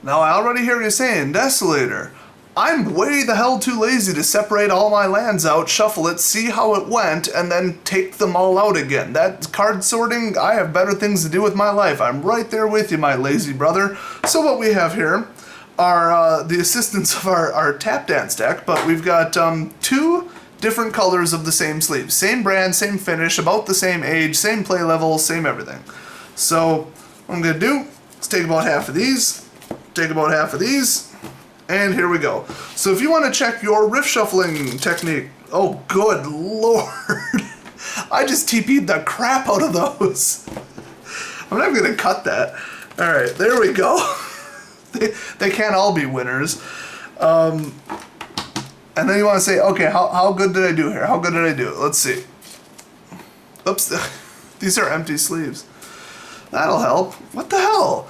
Now I already hear you saying, Desolator, I'm way the hell too lazy to separate all my lands out, shuffle it, see how it went, and then take them all out again. That card sorting, I have better things to do with my life. I'm right there with you, my lazy brother. So what we have here are the assistants of our tap dance deck, but we've got 2 different colors of the same sleeves. Same brand, same finish, about the same age, same play level, same everything. So what I'm going to do is take about half of these, take about half of these, and here we go. So if you want to check your riff shuffling technique, oh good lord, I just TP'd the crap out of those. I'm not even going to cut that. Alright, there we go. They can't all be winners. And then you want to say, okay, how good did I do here? How good did I do? Let's see. Oops, these are empty sleeves. That'll help. What the hell?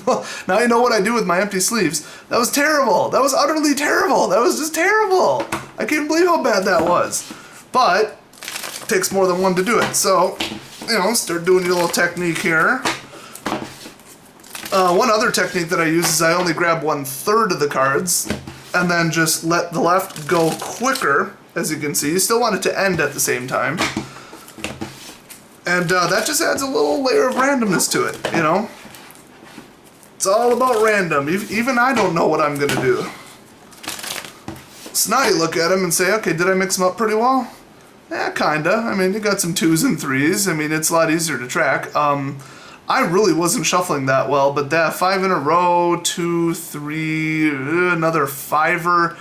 Well, now you know what I do with my empty sleeves. That was terrible. That was utterly terrible. That was just terrible. I can't believe how bad that was. But it takes more than one to do it. So, you know, start doing your little technique here. One other technique that I use is I only grab 1/3 of the cards and then just let the left go quicker, as you can see. You still want it to end at the same time. And that just adds a little layer of randomness to it, you know? It's all about random. Even I don't know what I'm going to do. So now you look at them and say, okay, did I mix them up pretty well? Yeah, kinda. I mean, you got some 2s and 3s. I mean, it's a lot easier to track. I really wasn't shuffling that well, but that 5 in a row, 2, 3, another 5er.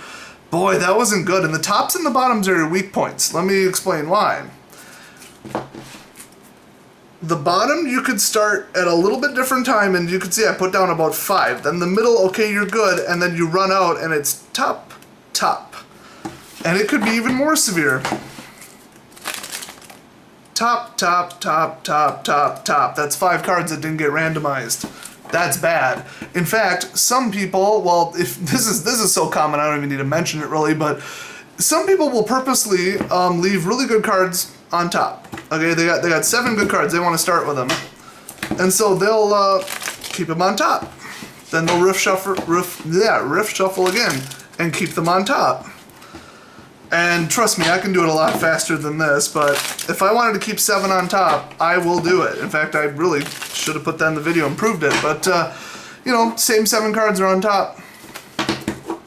Boy, that wasn't good. And the tops and the bottoms are your weak points. Let me explain why. The bottom, you could start at a little bit different time, and you can see I put down about 5. Then the middle, okay, you're good, and then you run out, and it's top, top. And it could be even more severe. Top, top, top, top, top, top. That's 5 cards that didn't get randomized. That's bad. In fact, some people, well, if this is so common, I don't even need to mention it really, but some people will purposely leave really good cards on top. Okay, they got 7 good cards. They want to start with them, and so they'll keep them on top. Then they'll riff shuffle again and keep them on top. And trust me, I can do it a lot faster than this. But if I wanted to keep 7 on top, I will do it. In fact, I really should have put that in the video and proved it. But you know, same 7 cards are on top,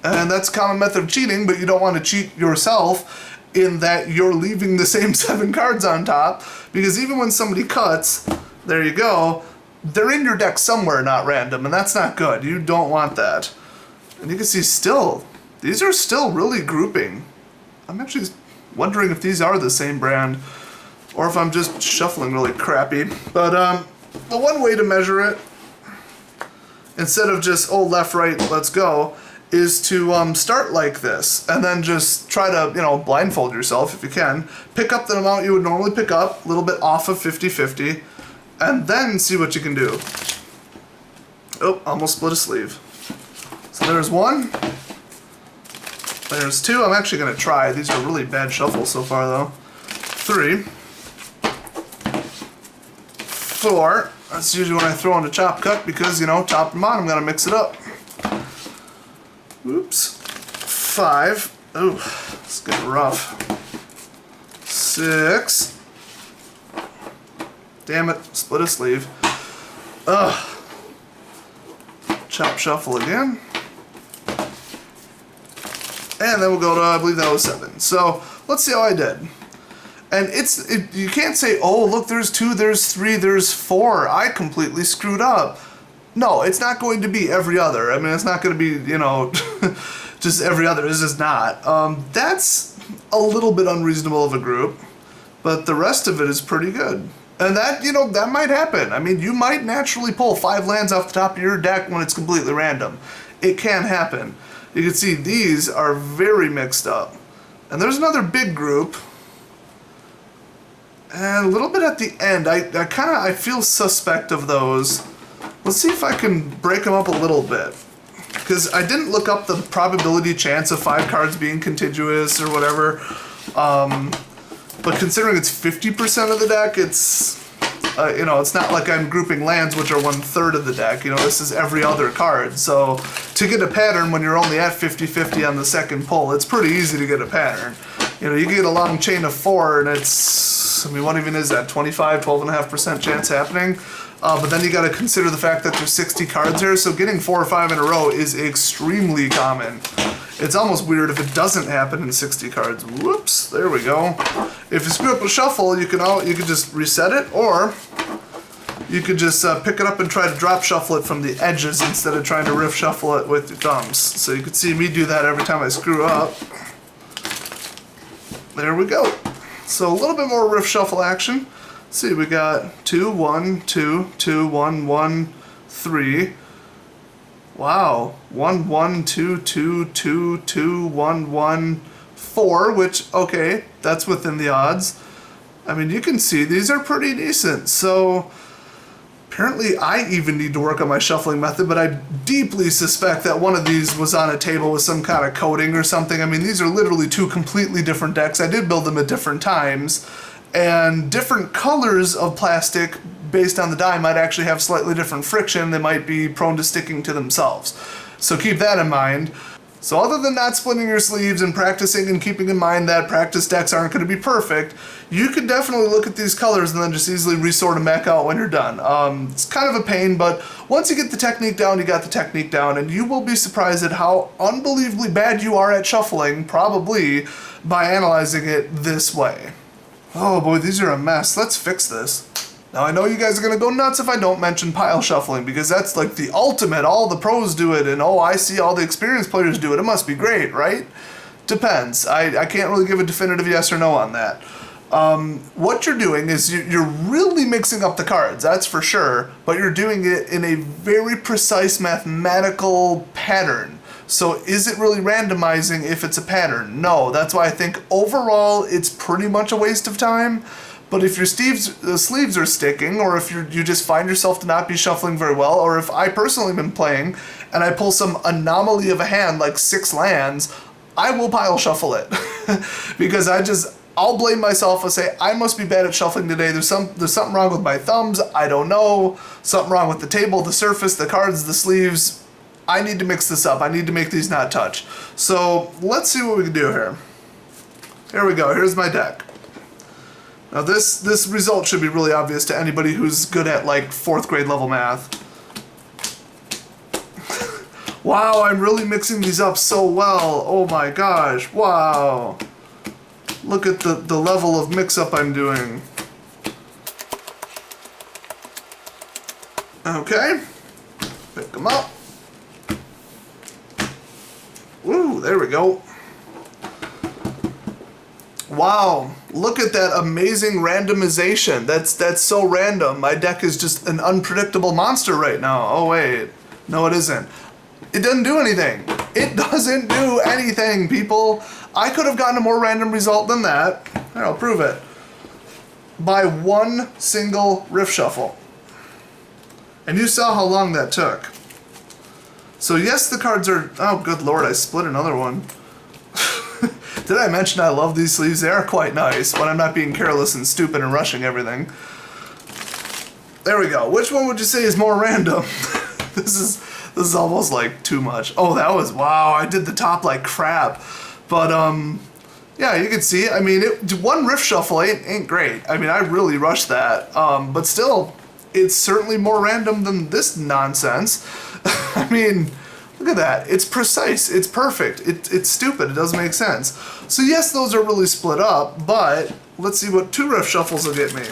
and that's a common method of cheating. But you don't want to cheat yourself in that you're leaving the same 7 cards on top, because even when somebody cuts, there you go, they're in your deck somewhere, not random, and that's not good. You don't want that. And you can see still, these are still really grouping. I'm actually wondering if these are the same brand, or if I'm just shuffling really crappy. But the one way to measure it, instead of just, oh, left, right, let's go, is to start like this, and then just try to, you know, blindfold yourself if you can. Pick up the amount you would normally pick up, a little bit off of 50-50, and then see what you can do. Oh, almost split a sleeve. So there's 1. There's 2. I'm actually going to try. These are really bad shuffles so far, though. 3. 4. That's usually when I throw in a chop cut, because, you know, top and bottom, got to mix it up. Oops. 5. Ooh, it's getting rough. 6. Damn it, split a sleeve. Ugh. Chop shuffle again. And then we'll go to, I believe that was 7. So let's see how I did. And you can't say, oh, look, there's 2, there's 3, there's 4. I completely screwed up. No, it's not going to be every other. I mean, it's not going to be, you know, just every other. It's just not. That's a little bit unreasonable of a group, but the rest of it is pretty good. And that, you know, that might happen. I mean, you might naturally pull 5 lands off the top of your deck when it's completely random. It can happen. You can see these are very mixed up. And there's another big group. And a little bit at the end. I feel suspect of those. Let's see if I can break them up a little bit. Because I didn't look up the probability chance of 5 cards being contiguous or whatever. But considering it's 50% of the deck, it's You know, it's not like I'm grouping lands, which are 1/3 of the deck. You know, this is every other card. So to get a pattern when you're only at 50-50 on the second pull, it's pretty easy to get a pattern. You know, you get a long chain of 4, and it's, I mean, what even is that? 12.5% chance happening? But then you got to consider the fact that there's 60 cards here, so getting 4 or 5 in a row is extremely common. It's almost weird if it doesn't happen in 60 cards. Whoops, there we go. If you screw up a shuffle, you could just reset it, or you could just pick it up and try to drop shuffle it from the edges instead of trying to riff shuffle it with your thumbs. So you can see me do that every time I screw up. There we go. So a little bit more riff shuffle action. Let's see, we got 2, 1, 2, 2, 1, 1, 3. Wow, 1, 1, 2, 2, 2, 2, 1, 1, 4, which, okay, that's within the odds. I mean, you can see these are pretty decent. So apparently I even need to work on my shuffling method, but I deeply suspect that one of these was on a table with some kind of coating or something. I mean, these are literally 2 completely different decks. I did build them at different times, and different colors of plastic based on the die might actually have slightly different friction. They might be prone to sticking to themselves. So keep that in mind. So other than not splitting your sleeves and practicing and keeping in mind that practice decks aren't going to be perfect, you could definitely look at these colors and then just easily resort them back out when you're done. It's kind of a pain, but once you get the technique down, you got the technique down, and you will be surprised at how unbelievably bad you are at shuffling, probably by analyzing it this way. Oh boy, these are a mess. Let's fix this. Now I know you guys are going to go nuts if I don't mention pile shuffling, because that's like the ultimate. All the pros do it, and oh, I see all the experienced players do it. It must be great, right? Depends. I can't really give a definitive yes or no on that. What you're doing is you're really mixing up the cards, that's for sure, but you're doing it in a very precise mathematical pattern. So is it really randomizing if it's a pattern? No, that's why I think overall it's pretty much a waste of time. But if your sleeves are sticking, or if you just find yourself to not be shuffling very well, or if I personally have been playing and I pull some anomaly of a hand like 6 lands, I will pile shuffle it. Because I'll blame myself and say, I must be bad at shuffling today. There's something wrong with my thumbs. I don't know. Something wrong with the table, the surface, the cards, the sleeves. I need to mix this up. I need to make these not touch. So let's see what we can do here. Here we go. Here's my deck. Now this result should be really obvious to anybody who's good at like 4th grade level math. Wow, I'm really mixing these up so well. Oh my gosh, wow. Look at the level of mix-up I'm doing. Okay, pick them up. Woo, there we go. Wow, look at that amazing randomization. That's so random. My deck is just an unpredictable monster right now. Oh wait, no it isn't. It doesn't do anything. It doesn't do anything, people. I could have gotten a more random result than that. Here, I'll prove it. By 1 single riff shuffle. And you saw how long that took. So yes, the cards are... Oh, good lord, I split another one. Did I mention I love these sleeves? They are quite nice when I'm not being careless and stupid and rushing everything. There we go. Which one would you say is more random? This is almost like too much. Oh, that was... Wow, I did the top like crap. But, yeah, you can see, I mean, 1 riff shuffle ain't great. I mean, I really rushed that. But still, it's certainly more random than this nonsense. I mean, look at that. It's precise. It's perfect. It's stupid. It doesn't make sense. So yes, those are really split up, but let's see what 2 riff shuffles will get me.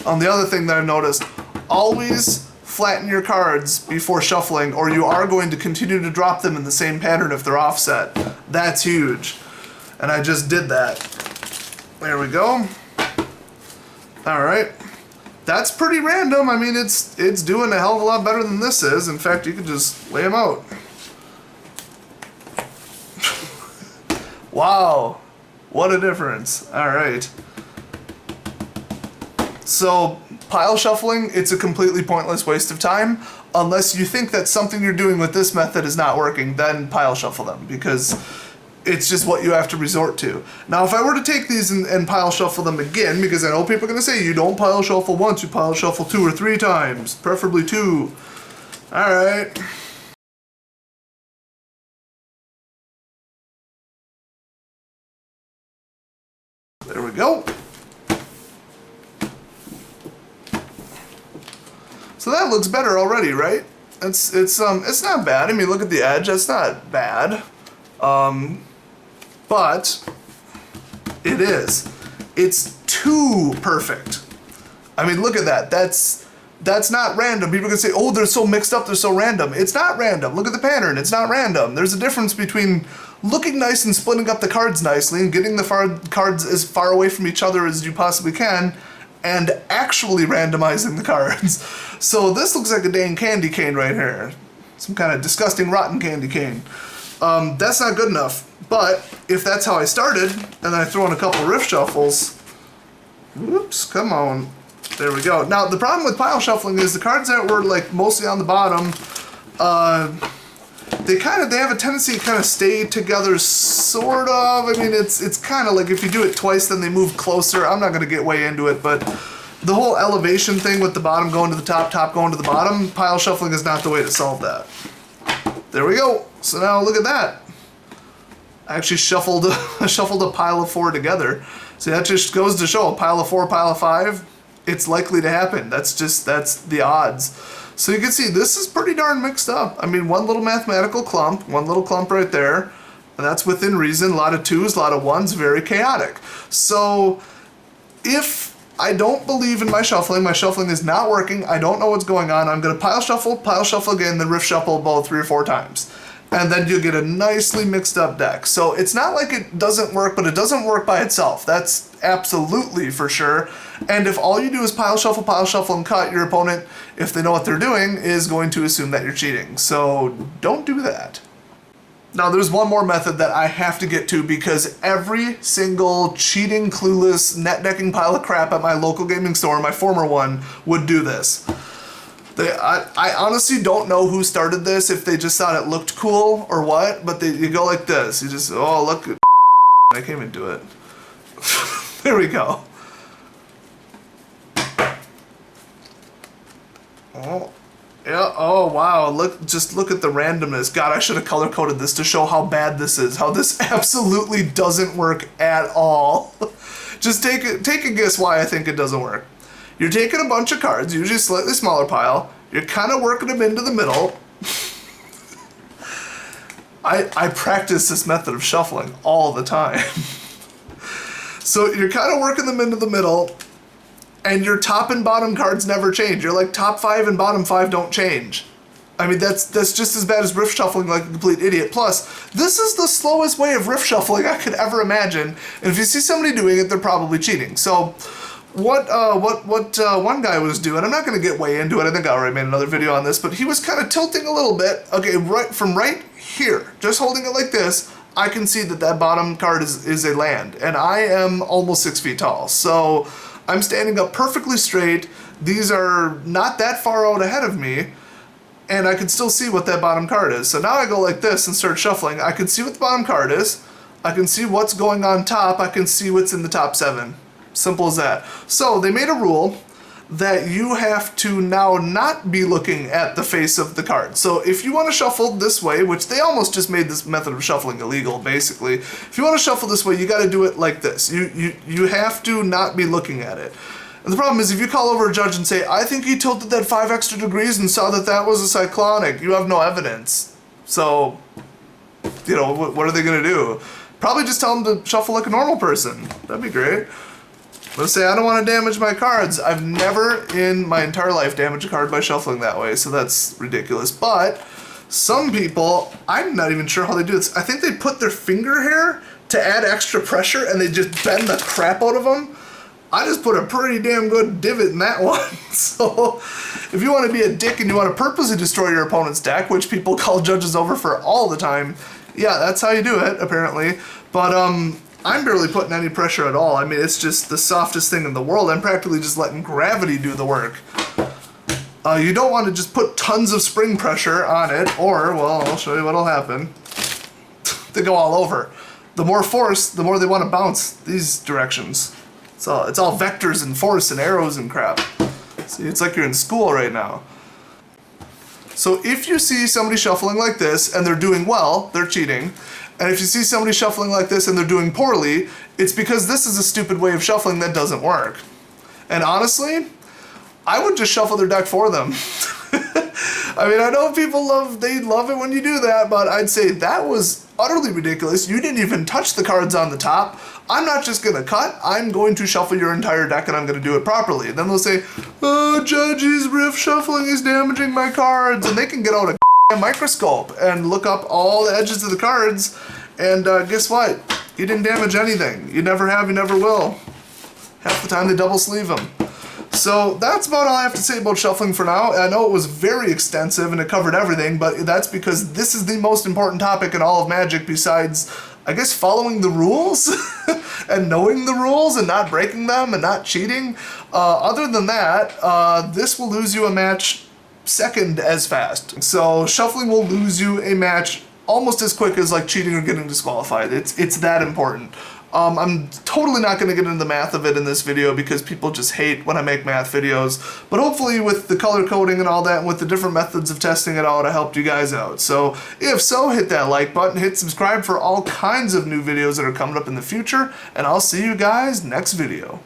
The other thing that I've noticed, always flatten your cards before shuffling, or you are going to continue to drop them in the same pattern if they're offset. That's huge. And I just did that. There we go. Alright. That's pretty random. I mean, it's doing a hell of a lot better than this is. In fact, you could just lay them out. Wow. What a difference. Alright. So, pile shuffling, it's a completely pointless waste of time. Unless you think that something you're doing with this method is not working, then pile shuffle them. Because It's just what you have to resort to. Now, if I were to take these and pile shuffle them again, because I know people are going to say you don't pile shuffle once, you pile shuffle 2 or 3 times, preferably 2. All right. There we go. So that looks better already, right? It's not bad. I mean, look at the edge. That's not bad. But it is. It's too perfect. I mean, look at that. That's not random. People can say, oh, they're so mixed up, they're so random. It's not random. Look at the pattern. It's not random. There's a difference between looking nice and splitting up the cards nicely and getting the cards as far away from each other as you possibly can and actually randomizing the cards. So this looks like a dang candy cane right here. Some kind of disgusting, rotten candy cane. That's not good enough. But if that's how I started, and then I throw in a couple riff shuffles, whoops, come on. There we go. Now, the problem with pile shuffling is the cards that were like mostly on the bottom, they have a tendency to kind of stay together, sort of. I mean, it's kind of like if you do it twice, then they move closer. I'm not going to get way into it, but the whole elevation thing with the bottom going to the top, top going to the bottom, pile shuffling is not the way to solve that. There we go. So now look at that. I actually shuffled a pile of 4 together. So that just goes to show a pile of 4, pile of 5, it's likely to happen. That's the odds. So you can see this is pretty darn mixed up. I mean, one little mathematical clump, one little clump right there, and that's within reason. A lot of 2s, a lot of 1s, very chaotic. So if I don't believe in my shuffling is not working, I don't know what's going on, I'm going to pile shuffle again, then riff shuffle about 3 or 4 times. And then you'll get a nicely mixed up deck. So it's not like it doesn't work, but it doesn't work by itself. That's absolutely for sure. And if all you do is pile shuffle, and cut, your opponent, if they know what they're doing, is going to assume that you're cheating. So don't do that. Now there's one more method that I have to get to because every single cheating, clueless, net decking pile of crap at my local gaming store, my former one, would do this. I honestly don't know who started this, if they just thought it looked cool or what, but you go like this. You just, oh, look, I came into it. There we go. Oh, yeah, oh wow, just look at the randomness. God, I should have color coded this to show how bad this is, how this absolutely doesn't work at all. Just take a guess why I think it doesn't work. You're taking a bunch of cards, usually a slightly smaller pile, you're kind of working them into the middle. I practice this method of shuffling all the time. So you're kind of working them into the middle, and your top and bottom cards never change. You're like top 5 and bottom 5 don't change. I mean, that's just as bad as riff shuffling like a complete idiot. Plus, this is the slowest way of riff shuffling I could ever imagine. And if you see somebody doing it, they're probably cheating. So what one guy was doing, I'm not going to get way into it, I think I already made another video on this, but he was kind of tilting a little bit. Okay, right here, just holding it like this, I can see that bottom card is a land, and I am almost 6 feet tall, so I'm standing up perfectly straight. These are not that far out ahead of me, and I can still see what that bottom card is. So now I go like this and start shuffling. I can see what the bottom card is, I can see what's going on top, I can see what's in the top 7. Simple as that. So they made a rule that you have to now not be looking at the face of the card. So if you want to shuffle this way, which they almost just made this method of shuffling illegal, basically. If you want to shuffle this way, you got to do it like this. You have to not be looking at it. And the problem is, if you call over a judge and say, I think he tilted that 5 extra degrees and saw that was a cyclonic, you have no evidence. So, you know, what are they going to do? Probably just tell them to shuffle like a normal person. That'd be great. Let's say I don't want to damage my cards. I've never in my entire life damaged a card by shuffling that way, so that's ridiculous. But some people, I'm not even sure how they do this. I think they put their finger here to add extra pressure and they just bend the crap out of them. I just put a pretty damn good divot in that one. So if you want to be a dick and you want to purposely destroy your opponent's deck, which people call judges over for all the time, yeah, that's how you do it, apparently. But I'm barely putting any pressure at all. I mean, it's just the softest thing in the world. I'm practically just letting gravity do the work. You don't want to just put tons of spring pressure on it, or, well, I'll show you what'll happen. They go all over. the more force, the more they want to bounce these directions. It's all vectors and force and arrows and crap. See, it's like you're in school right now. So if you see somebody shuffling like this and they're doing well, they're cheating. And if you see somebody shuffling like this and they're doing poorly, it's because this is a stupid way of shuffling that doesn't work. And honestly, I would just shuffle their deck for them. I mean, I know people love it when you do that, but I'd say that was utterly ridiculous. You didn't even touch the cards on the top. I'm not just gonna cut, I'm going to shuffle your entire deck and I'm gonna do it properly. And then they'll say, oh, Judge, he's riff shuffling, he's damaging my cards. And they can get out a microscope and look up all the edges of the cards, and guess what? You didn't damage anything. You never have, you never will. Half the time they double sleeve them. So that's about all I have to say about shuffling for now. I know it was very extensive and it covered everything, but that's because this is the most important topic in all of Magic besides, I guess, following the rules and knowing the rules and not breaking them and not cheating. Other than that, this will lose you a match second as fast. So shuffling will lose you a match almost as quick as like cheating or getting disqualified. It's that important. I'm totally not going to get into the math of it in this video because people just hate when I make math videos, but hopefully with the color coding and all that and with the different methods of testing it out, I helped you guys out. So if so, hit that like button, hit subscribe for all kinds of new videos that are coming up in the future, and I'll see you guys next video.